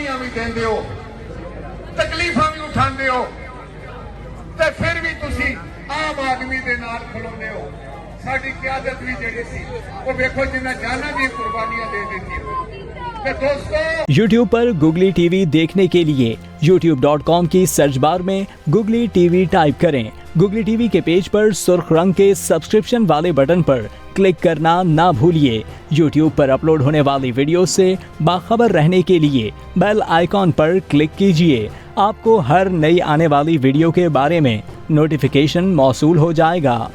कुर्बानियां भी देंदे हो, तकलीफां भी उठांदे हो, ते फिर भी तुसी आम आदमी दे नाल खलोंदे हो। साडी क़यादत भी जिहड़ी सी वो वेखो जिन्हां जानां दी कुर्बानियां दे दित्तियां। ते दोस्तों, YouTube पर गुगली टीवी देखने के लिए youtube.com की सर्च बार में गुगली टीवी टाइप करें। गुगली टीवी के पेज पर सुर्ख रंग के सब्सक्रिप्शन वाले बटन पर क्लिक करना ना भूलिए। YouTube पर अपलोड होने वाली वीडियो से बाखबर रहने के लिए बेल आइकॉन पर क्लिक कीजिए। आपको हर नई आने वाली वीडियो के बारे में नोटिफिकेशन मौसूल हो जाएगा।